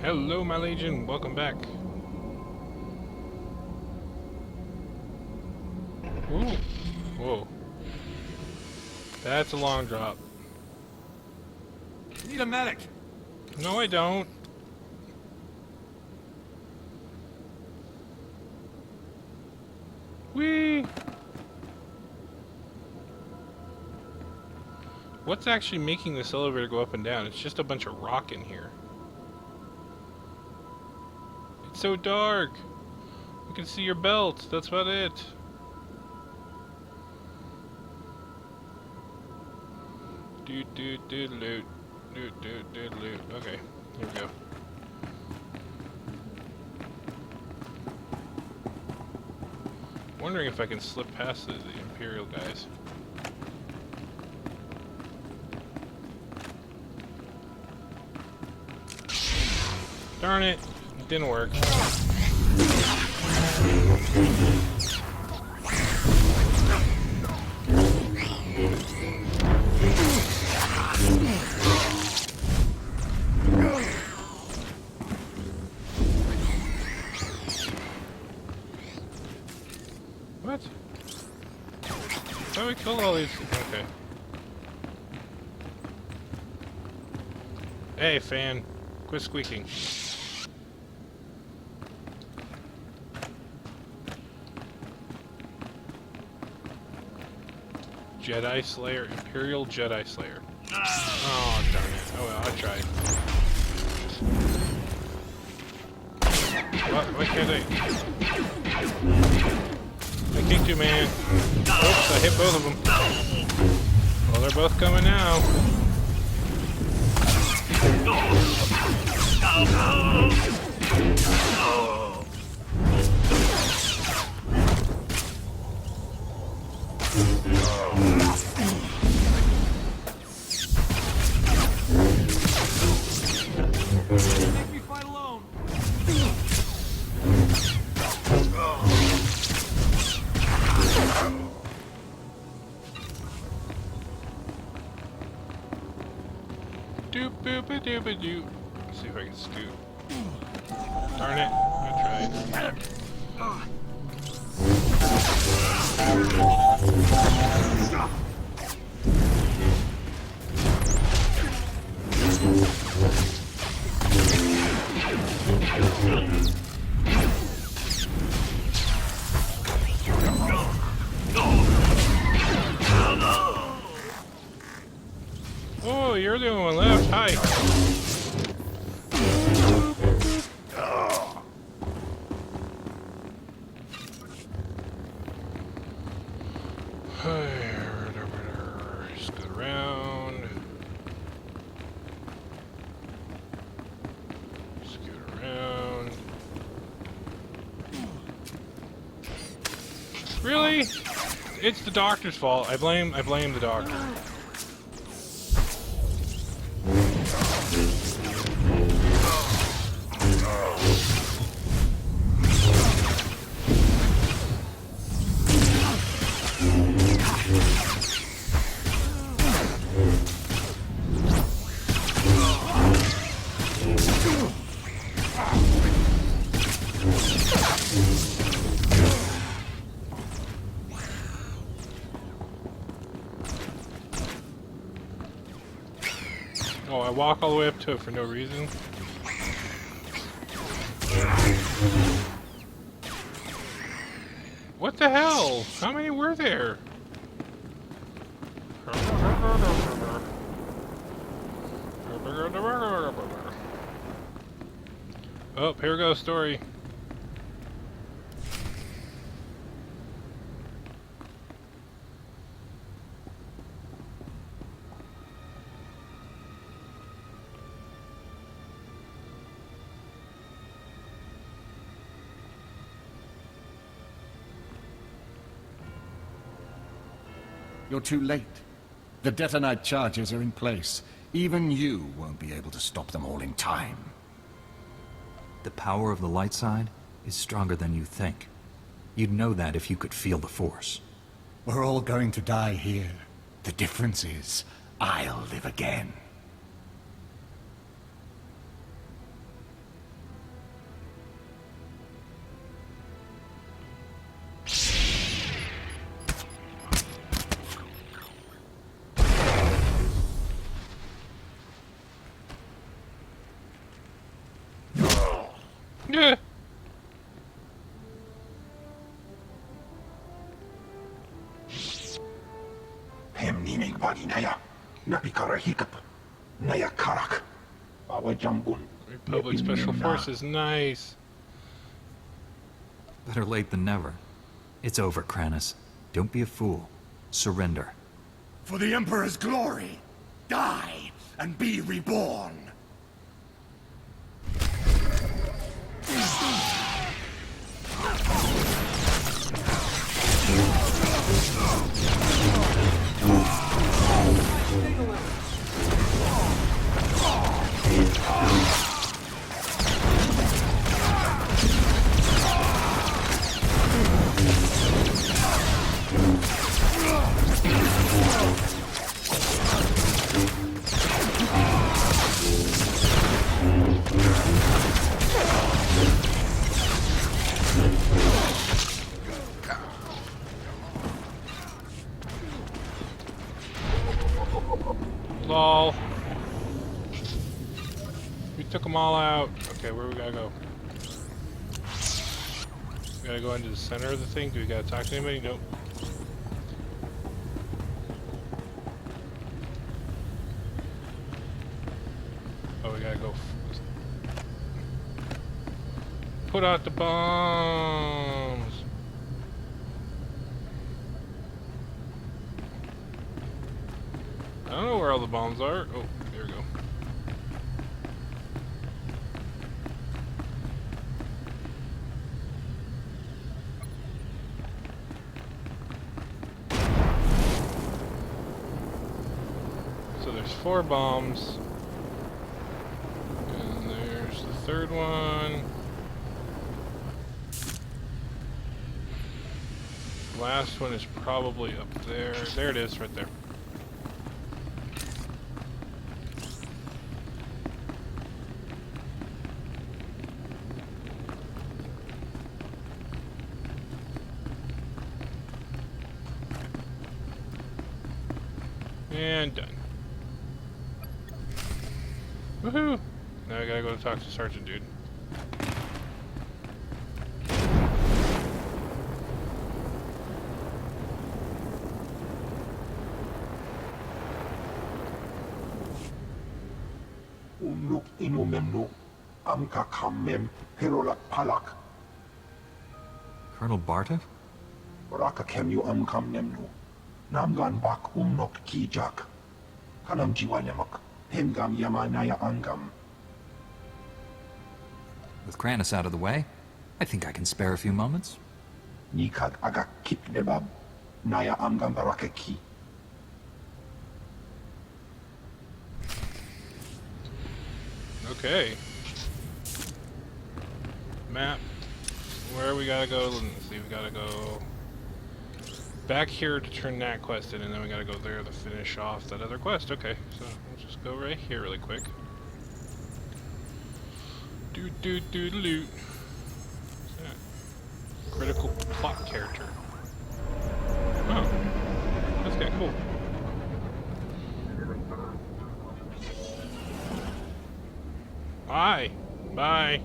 Hello, my legion. Welcome back. Ooh. Whoa. That's a long drop. Need a medic. No, I don't. Whee! What's actually making this elevator go up and down? It's just a bunch of rock in here. It's so dark. You can see your belt. That's about it. Doot doot doot loot. Doot doot doot loot. Okay, here we go. Wondering if I can slip past the Imperial guys. Darn it, it didn't work. What? Why do we kill all these? Okay. Hey, fan. Quit squeaking. Jedi Slayer. Imperial Jedi Slayer. Oh, darn it. Oh well, I tried. What? Why can't I kicked you, man. Oops, I hit both of them. Well, they're both coming now. Make me fight alone. Doop boop a doop a doop. Let's see if I can scoot. Darn it, I tried. Oh, you're the only one left. Hi. Scoot around. Scoot around. Really? It's the doctor's fault. I blame the doctor. Oh, I walk all the way up to it for no reason. What the hell? How many were there? Oh, here goes story. You're too late. The detonite charges are in place. Even you won't be able to stop them all in time. The power of the light side is stronger than you think. You'd know that if you could feel the Force. We're all going to die here. The difference is, I'll live again. Yeah. Hem niming bagi naya. Napikara hikap. Naya karak. Awa jambun. Republic Special Forces, nice. Better late than never. It's over, Kranis. Don't be a fool. Surrender. For the Emperor's glory, die and be reborn. Lol. We took them all out. Okay, where we gotta go? We gotta go into the center of the thing. Do we gotta talk to anybody? Nope. Oh, we gotta go. Put out the bombs. I don't know where all the bombs are. Oh, there we go. So there's 4 bombs. And there's the third one. The last one is probably up there. There it is, right there. And done. Woohoo! Now I gotta go talk to Sergeant Dude. Unuk inumemnu. Amka kammem. Herolak palak. Colonel Barta? Raka kemyu amkam nemnu. Namgan bak umnok kijak. Kanam jiwanyamak. Hemgam yamanaya angam. With Kranis out of the way, I think I can spare a few moments. Nikad agak kip nebab. Naya angam barakeki. Okay. Map. Where we gotta go? Let's see, we gotta go back here to turn that quest in, and then we gotta go there to finish off that other quest. Okay, so we'll just go right here really quick. Loot. What's that? Critical plot character. Oh, that's kinda cool. Bye. Bye.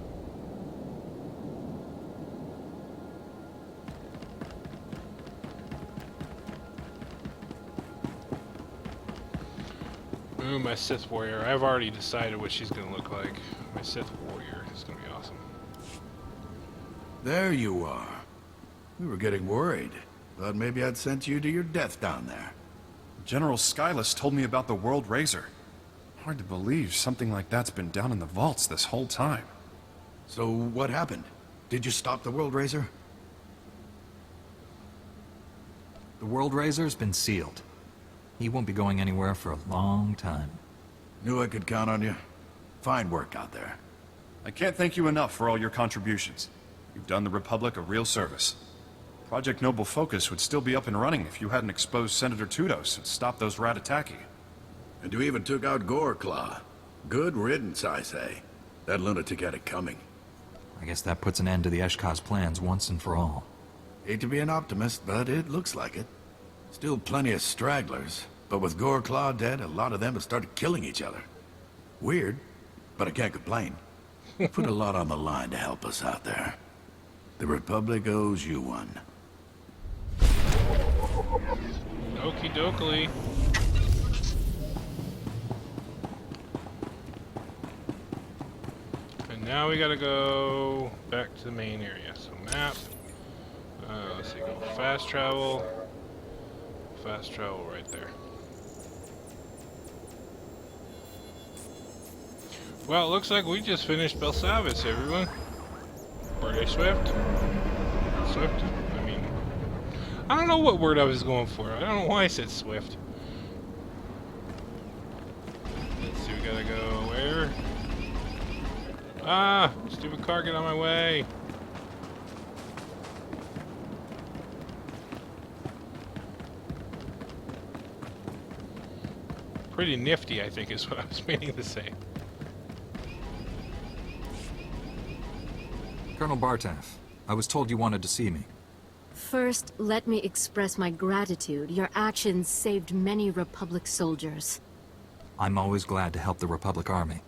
Ooh, my Sith warrior. I've already decided what she's gonna look like. My Sith warrior is gonna be awesome. There you are. We were getting worried. Thought maybe I'd sent you to your death down there. General Skyless told me about the World Razor. Hard to believe something like that's been down in the vaults this whole time. So what happened? Did you stop the World Razor? The World Razor's been sealed. He won't be going anywhere for a long time. Knew I could count on you. Fine work out there. I can't thank you enough for all your contributions. You've done the Republic a real service. Project Noble Focus would still be up and running if you hadn't exposed Senator Tudos and stopped those Ratataki. And you even took out Goreclaw. Good riddance, I say. That lunatic had it coming. I guess that puts an end to the Eshkaz plans once and for all. Hate to be an optimist, but it looks like it. Still plenty of stragglers, but with Goreclaw dead, a lot of them have started killing each other. Weird, but I can't complain. You put a lot on the line to help us out there. The Republic owes you one. Okie dokie. And now we gotta go back to the main area. So map. Let's see, go fast travel. Fast travel right there. Well, it looks like we just finished Belsavis, everyone. Were they swift? Swift? I mean, I don't know what word I was going for. I don't know why I said swift. Let's see, we gotta go where? Ah! Stupid car, get on my way! Pretty nifty, I think, is what I was meaning to say. Colonel Bartaff, I was told you wanted to see me. First, let me express my gratitude. Your actions saved many Republic soldiers. I'm always glad to help the Republic Army.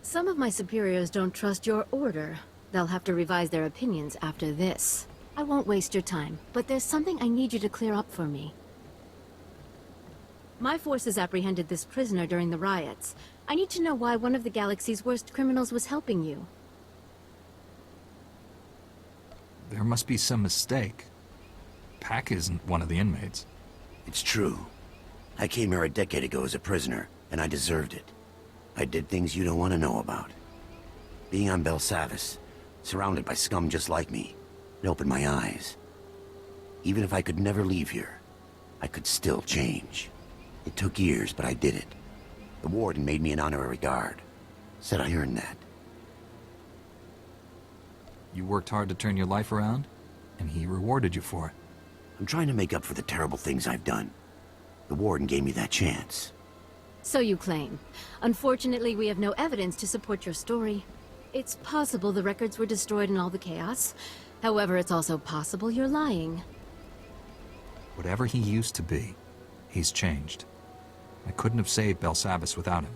Some of my superiors don't trust your order. They'll have to revise their opinions after this. I won't waste your time, but there's something I need you to clear up for me. My forces apprehended this prisoner during the riots. I need to know why one of the galaxy's worst criminals was helping you. There must be some mistake. Pack isn't one of the inmates. It's true. I came here a decade ago as a prisoner, and I deserved it. I did things you don't want to know about. Being on Belsavis, surrounded by scum just like me, it opened my eyes. Even if I could never leave here, I could still change. It took years, but I did it. The warden made me an honorary guard. Said I earned that. You worked hard to turn your life around, and he rewarded you for it. I'm trying to make up for the terrible things I've done. The warden gave me that chance. So you claim. Unfortunately, we have no evidence to support your story. It's possible the records were destroyed in all the chaos. However, it's also possible you're lying. Whatever he used to be, he's changed. I couldn't have saved Belsavis without him.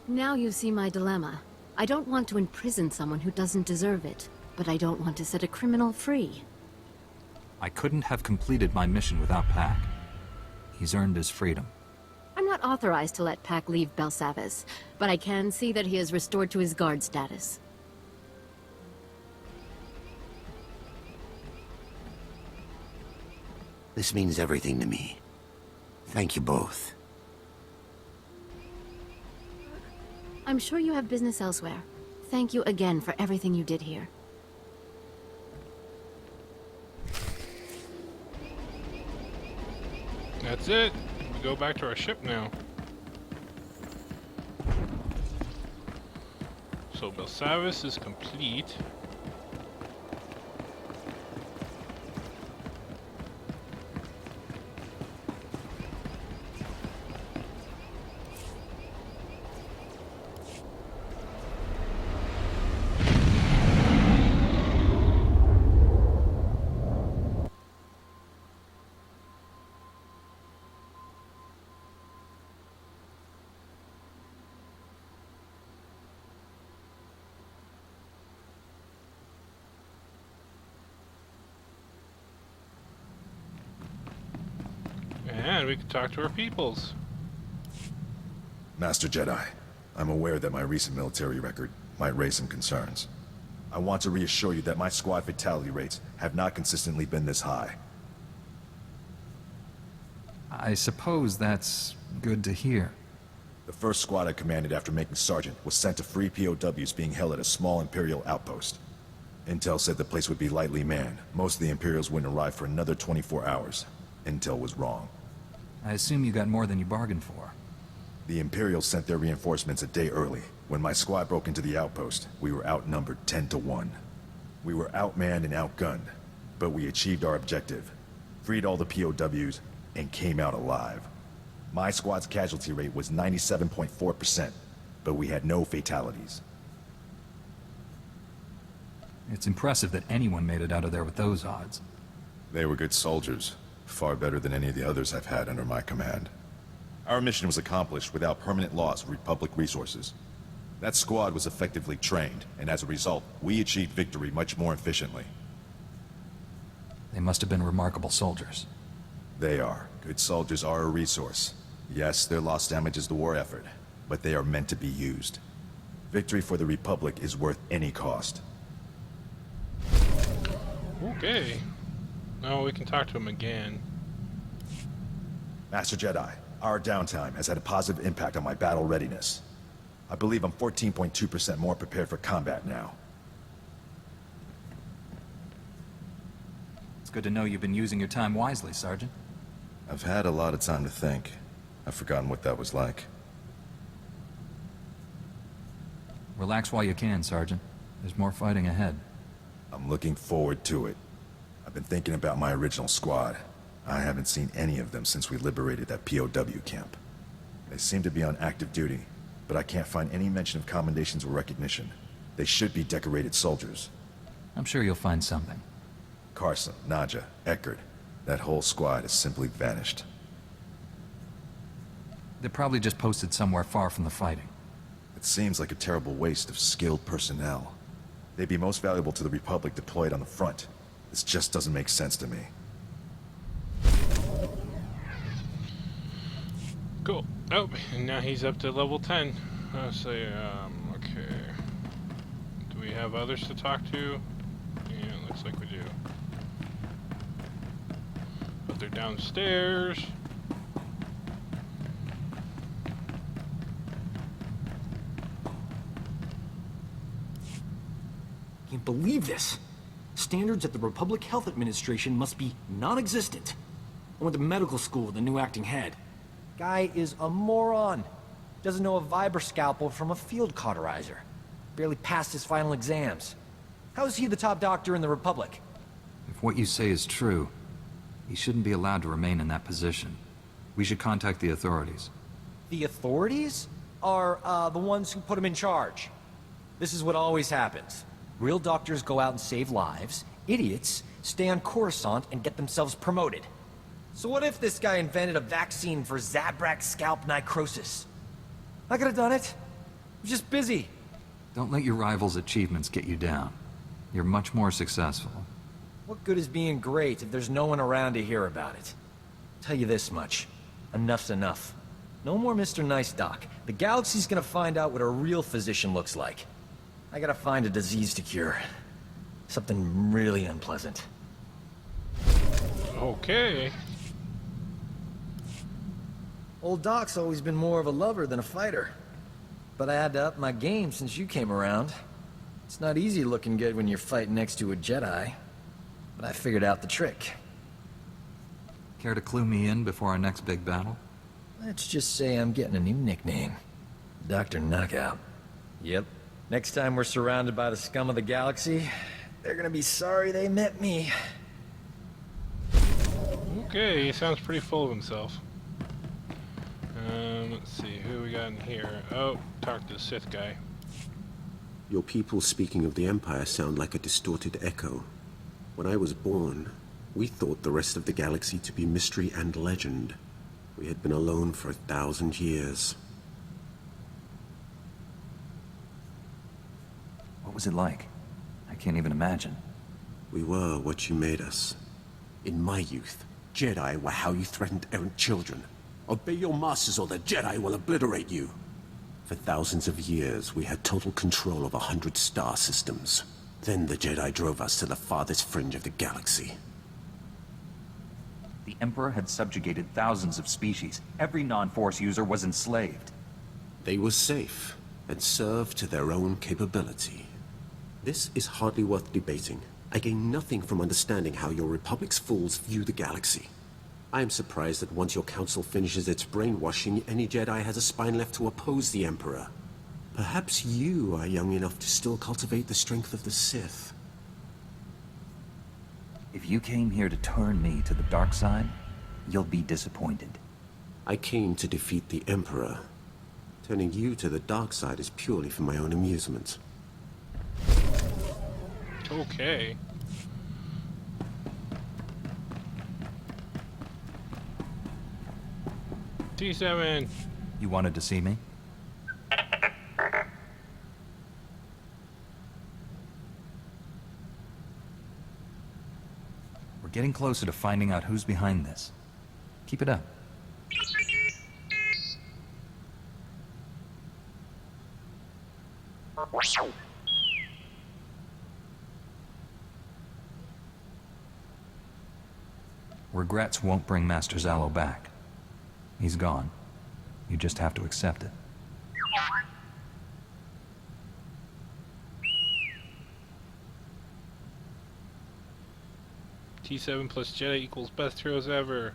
Now you see my dilemma. I don't want to imprison someone who doesn't deserve it, but I don't want to set a criminal free. I couldn't have completed my mission without Pack. He's earned his freedom. I'm not authorized to let Pack leave Belsavis, but I can see that he is restored to his guard status. This means everything to me. Thank you both. I'm sure you have business elsewhere. Thank you again for everything you did here. That's it. We go back to our ship now. So Belsavis is complete. And we can talk to our peoples. Master Jedi, I'm aware that my recent military record might raise some concerns. I want to reassure you that my squad fatality rates have not consistently been this high. I suppose that's good to hear. The first squad I commanded after making Sergeant was sent to free POWs being held at a small Imperial outpost. Intel said the place would be lightly manned. Most of the Imperials wouldn't arrive for another 24 hours. Intel was wrong. I assume you got more than you bargained for. The Imperials sent their reinforcements a day early. When my squad broke into the outpost, we were outnumbered 10-1. We were outmanned and outgunned, but we achieved our objective, freed all the POWs, and came out alive. My squad's casualty rate was 97.4%, but we had no fatalities. It's impressive that anyone made it out of there with those odds. They were good soldiers, far better than any of the others I've had under my command. Our mission was accomplished without permanent loss of Republic resources. That squad was effectively trained, and as a result, we achieved victory much more efficiently. They must have been remarkable soldiers. They are. Good soldiers are a resource. Yes, their loss damages the war effort, but they are meant to be used. Victory for the Republic is worth any cost. Okay. Now we can talk to him again. Master Jedi, our downtime has had a positive impact on my battle readiness. I believe I'm 14.2% more prepared for combat now. It's good to know you've been using your time wisely, Sergeant. I've had a lot of time to think. I've forgotten what that was like. Relax while you can, Sergeant. There's more fighting ahead. I'm looking forward to it. I've been thinking about my original squad. I haven't seen any of them since we liberated that POW camp. They seem to be on active duty, but I can't find any mention of commendations or recognition. They should be decorated soldiers. I'm sure you'll find something. Carson, Nadja, Eckert, that whole squad has simply vanished. They're probably just posted somewhere far from the fighting. It seems like a terrible waste of skilled personnel. They'd be most valuable to the Republic deployed on the front. This just doesn't make sense to me. Cool. Oh, and now he's up to level 10. Okay. Do we have others to talk to? Yeah, looks like we do. But they're downstairs. Can't believe this. Standards at the Republic Health Administration must be non-existent. I went to medical school with a new acting head. Guy is a moron. Doesn't know a vibra scalpel from a field cauterizer. Barely passed his final exams. How is he the top doctor in the Republic? If what you say is true, he shouldn't be allowed to remain in that position. We should contact the authorities. The authorities are the ones who put him in charge. This is what always happens. Real doctors go out and save lives. Idiots stay on Coruscant and get themselves promoted. So what if this guy invented a vaccine for Zabrak scalp necrosis? I could have done it. I'm just busy. Don't let your rivals' achievements get you down. You're much more successful. What good is being great if there's no one around to hear about it? Tell you this much. Enough's enough. No more Mr. Nice Doc. The galaxy's gonna find out what a real physician looks like. I gotta find a disease to cure. Something really unpleasant. Okay. Old Doc's always been more of a lover than a fighter. But I had to up my game since you came around. It's not easy looking good when you're fighting next to a Jedi. But I figured out the trick. Care to clue me in before our next big battle? Let's just say I'm getting a new nickname. Dr. Knockout. Yep. Next time we're surrounded by the scum of the galaxy, they're gonna be sorry they met me. Okay, he sounds pretty full of himself. Let's see, who we got in here? Oh, talk to the Sith guy. Your people speaking of the Empire sound like a distorted echo. When I was born, we thought the rest of the galaxy to be mystery and legend. We had been alone for 1,000 years. What was it like? I can't even imagine. We were what you made us. In my youth, Jedi were how you threatened errant children. Obey your masters or the Jedi will obliterate you. For thousands of years, we had total control of 100 star systems. Then the Jedi drove us to the farthest fringe of the galaxy. The Emperor had subjugated thousands of species. Every non-Force user was enslaved. They were safe and served to their own capability. This is hardly worth debating. I gain nothing from understanding how your Republic's fools view the galaxy. I am surprised that once your council finishes its brainwashing, any Jedi has a spine left to oppose the Emperor. Perhaps you are young enough to still cultivate the strength of the Sith. If you came here to turn me to the dark side, you'll be disappointed. I came to defeat the Emperor. Turning you to the dark side is purely for my own amusement. Okay. T7. You wanted to see me? getting closer to finding out who's behind this. Keep it up. Regrets won't bring Master Zalo back. He's gone. You just have to accept it. T7 plus Jedi equals best heroes ever.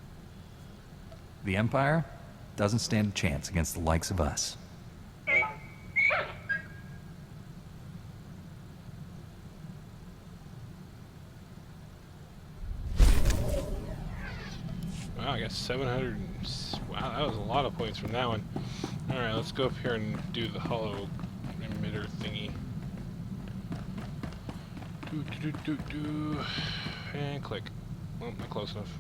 The Empire doesn't stand a chance against the likes of us. Wow, I got 700. Wow, that was a lot of points from that one. Alright, let's go up here and do the hollow emitter thingy. And click. Well, not close enough.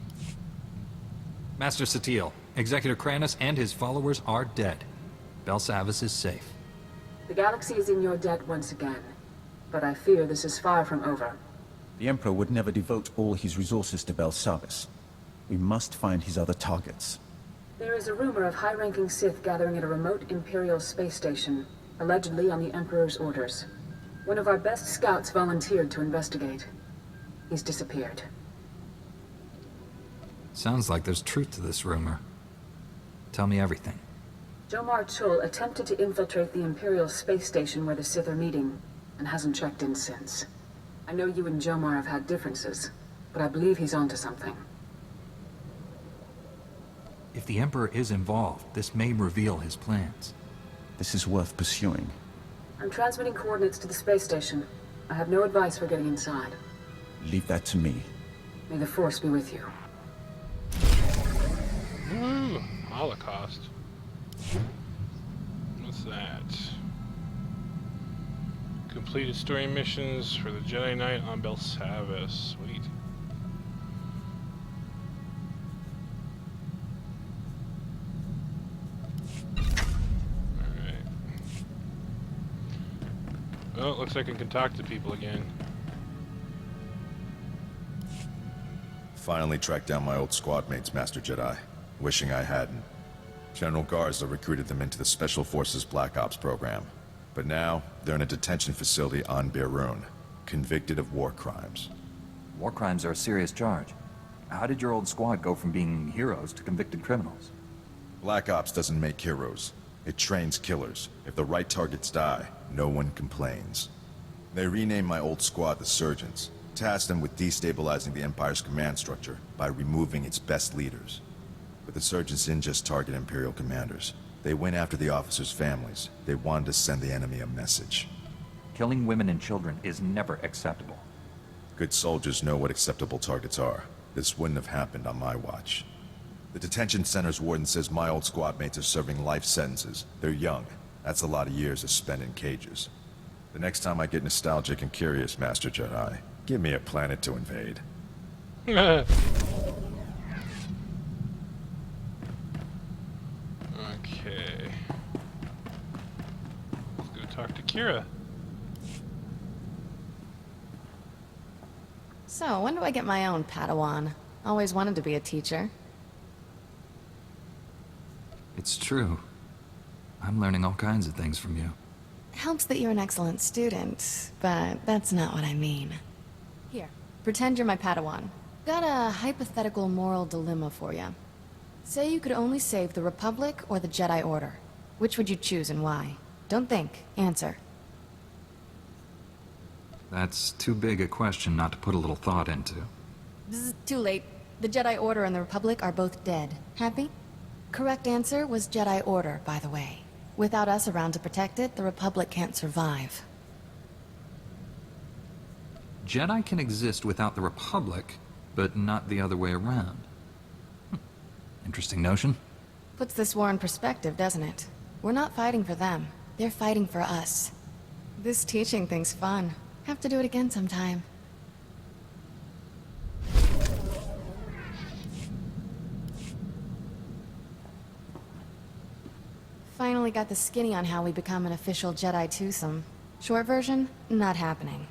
Master Satil, Executor Kranis and his followers are dead. Belsavis is safe. The galaxy is in your debt once again, but I fear this is far from over. The Emperor would never devote all his resources to Belsavis. We must find his other targets. There is a rumor of high-ranking Sith gathering at a remote Imperial space station, allegedly on the Emperor's orders. One of our best scouts volunteered to investigate. He's disappeared. Sounds like there's truth to this rumor. Tell me everything. Jomar Chul attempted to infiltrate the Imperial space station where the Sith are meeting, and hasn't checked in since. I know you and Jomar have had differences, but I believe he's onto something. If the Emperor is involved, this may reveal his plans. This is worth pursuing. I'm transmitting coordinates to the space station. I have no advice for getting inside. Leave that to me. May the Force be with you. Ooh, Holocaust. What's that? Completed story missions for the Jedi Knight on Belsavis. Sweet. Alright. Oh, looks like I can talk to people again. Finally tracked down my old squad mates, Master Jedi. Wishing I hadn't. General Garza recruited them into the Special Forces Black Ops program. But now, they're in a detention facility on Beirun, convicted of war crimes. War crimes are a serious charge. How did your old squad go from being heroes to convicted criminals? Black Ops doesn't make heroes. It trains killers. If the right targets die, no one complains. They renamed my old squad the Surgeons, tasked them with destabilizing the Empire's command structure by removing its best leaders. But the Surgeons didn't just target Imperial commanders. They went after the officers' families. They wanted to send the enemy a message. Killing women and children is never acceptable. Good soldiers know what acceptable targets are. This wouldn't have happened on my watch. The detention center's warden says my old squad mates are serving life sentences. They're young. That's a lot of years to spend in cages. The next time I get nostalgic and curious, Master Jedi, give me a planet to invade. Okay. Let's go talk to Kira. So, when do I get my own Padawan? Always wanted to be a teacher. It's true. I'm learning all kinds of things from you. Helps that you're an excellent student, but that's not what I mean. Here, pretend you're my Padawan. Got a hypothetical moral dilemma for you. Say you could only save the Republic or the Jedi Order. Which would you choose and why? Don't think. Answer. That's too big a question not to put a little thought into. Bzz, too late. The Jedi Order and the Republic are both dead. Happy? Correct answer was Jedi Order, by the way. Without us around to protect it, the Republic can't survive. Jedi can exist without the Republic, but not the other way around. Interesting notion. Puts this war in perspective, doesn't it? We're not fighting for them. They're fighting for us. This teaching thing's fun. Have to do it again sometime. Finally got the skinny on how we become an official Jedi twosome. Short version, not happening.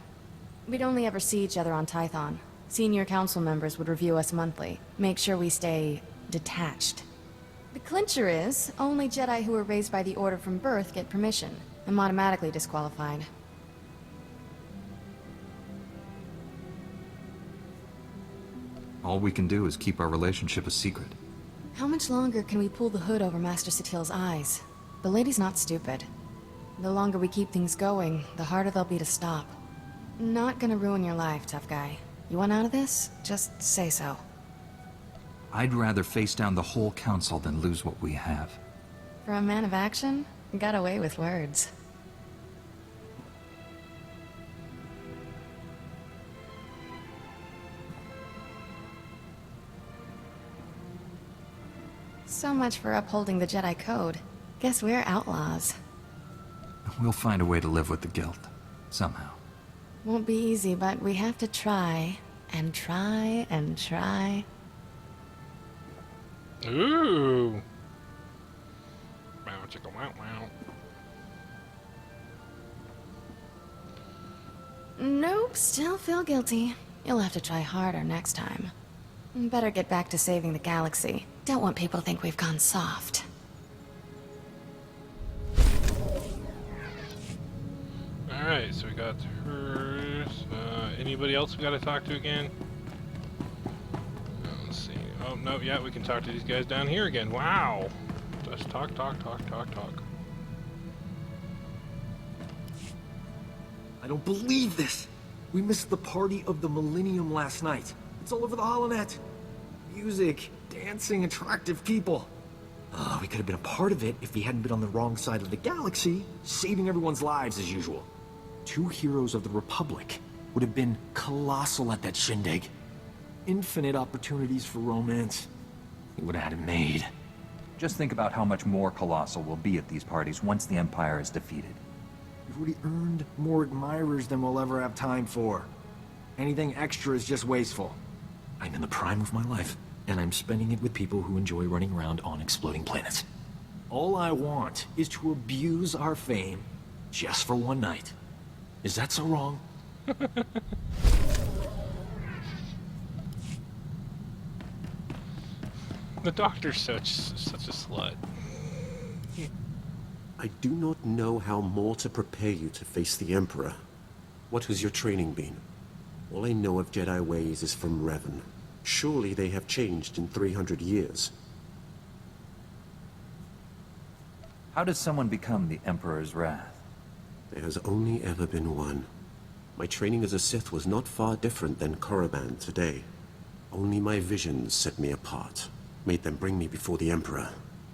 We'd only ever see each other on Tython. Senior council members would review us monthly, make sure we stay detached. The clincher is, only Jedi who were raised by the Order from birth get permission. I'm automatically disqualified. All we can do is keep our relationship a secret. How much longer can we pull the hood over Master Satil's eyes? The lady's not stupid. The longer we keep things going, the harder they'll be to stop. Not gonna ruin your life, tough guy. You want out of this? Just say so. I'd rather face down the whole council than lose what we have. For a man of action, you got away with words. So much for upholding the Jedi Code. Guess we're outlaws. We'll find a way to live with the guilt. Somehow. Won't be easy, but we have to try. And try and try. Ooh. Wow, chicka, wow, wow. Nope, still feel guilty. You'll have to try harder next time. Better get back to saving the galaxy. Don't want people to think we've gone soft. Alright, so we got hers. Anybody else we gotta talk to again? Let's see. Oh, no, yeah, we can talk to these guys down here again. Wow! Just talk. I don't believe this! We missed the party of the Millennium last night. It's all over the holonet. Music, dancing, attractive people. We could have been a part of it if we hadn't been on the wrong side of the galaxy, saving everyone's lives as usual. 2 heroes of the Republic would have been colossal at that shindig. Infinite opportunities for romance. We would have had it made. Just think about how much more colossal we'll be at these parties once the Empire is defeated. We've already earned more admirers than we'll ever have time for. Anything extra is just wasteful. I'm in the prime of my life, and I'm spending it with people who enjoy running around on exploding planets. All I want is to abuse our fame just for one night. Is that so wrong? The doctor's such a slut. I do not know how more to prepare you to face the Emperor. What has your training been? All I know of Jedi ways is from Revan. Surely they have changed in 300 years. How does someone become the Emperor's wrath? There has only ever been one. My training as a Sith was not far different than Korriban today. Only my visions set me apart, made them bring me before the Emperor.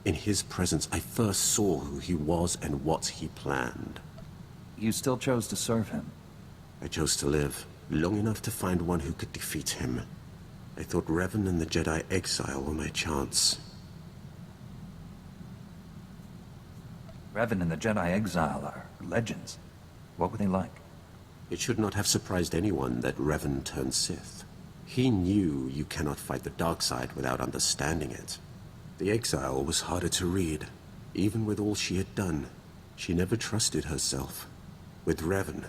In his presence, I first saw who he was and what he planned. You still chose to serve him? I chose to live, long enough to find one who could defeat him. I thought Revan and the Jedi exile were my chance. Revan and the Jedi exile are legends. What were they like? It should not have surprised anyone that Revan turned Sith. He knew you cannot fight the dark side without understanding it. The exile was harder to read. Even with all she had done, she never trusted herself. With Revan,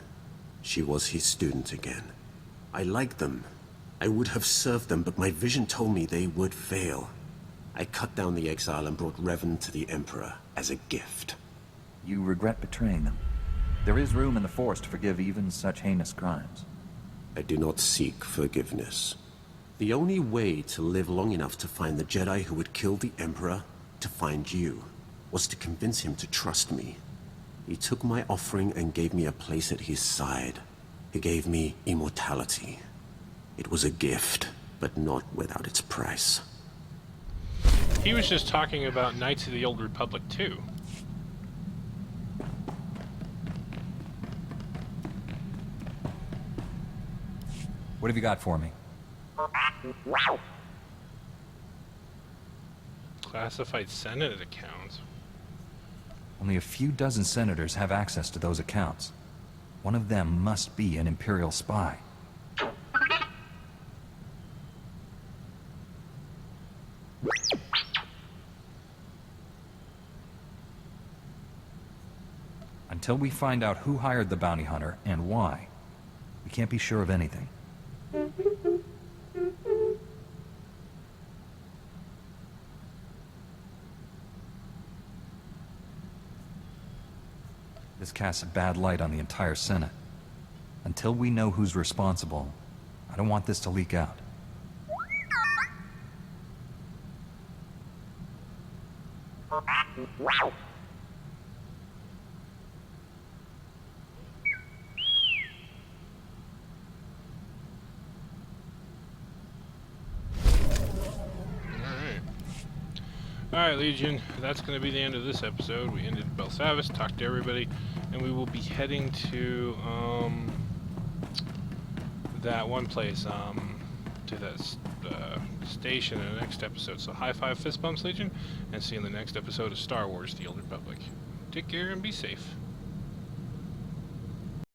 she was his student again. I liked them. I would have served them, but my vision told me they would fail. I cut down the exile and brought Revan to the Emperor as a gift. You regret betraying them. There is room in the Force to forgive even such heinous crimes. I do not seek forgiveness. The only way to live long enough to find the Jedi who would kill the Emperor, to find you, was to convince him to trust me. He took my offering and gave me a place at his side. He gave me immortality. It was a gift, but not without its price. He was just talking about Knights of the Old Republic too. What have you got for me? Classified Senate accounts. Only a few dozen senators have access to those accounts. One of them must be an Imperial spy. Until we find out who hired the bounty hunter and why, we can't be sure of anything. This casts a bad light on the entire Senate. Until we know who's responsible, I don't want this to leak out. Alright, Legion, that's going to be the end of this episode. We ended Belsavis, talked to everybody, and we will be heading to, that one place, to that station in the next episode. So high five, fist bumps, Legion, and see you in the next episode of Star Wars: The Old Republic. Take care and be safe.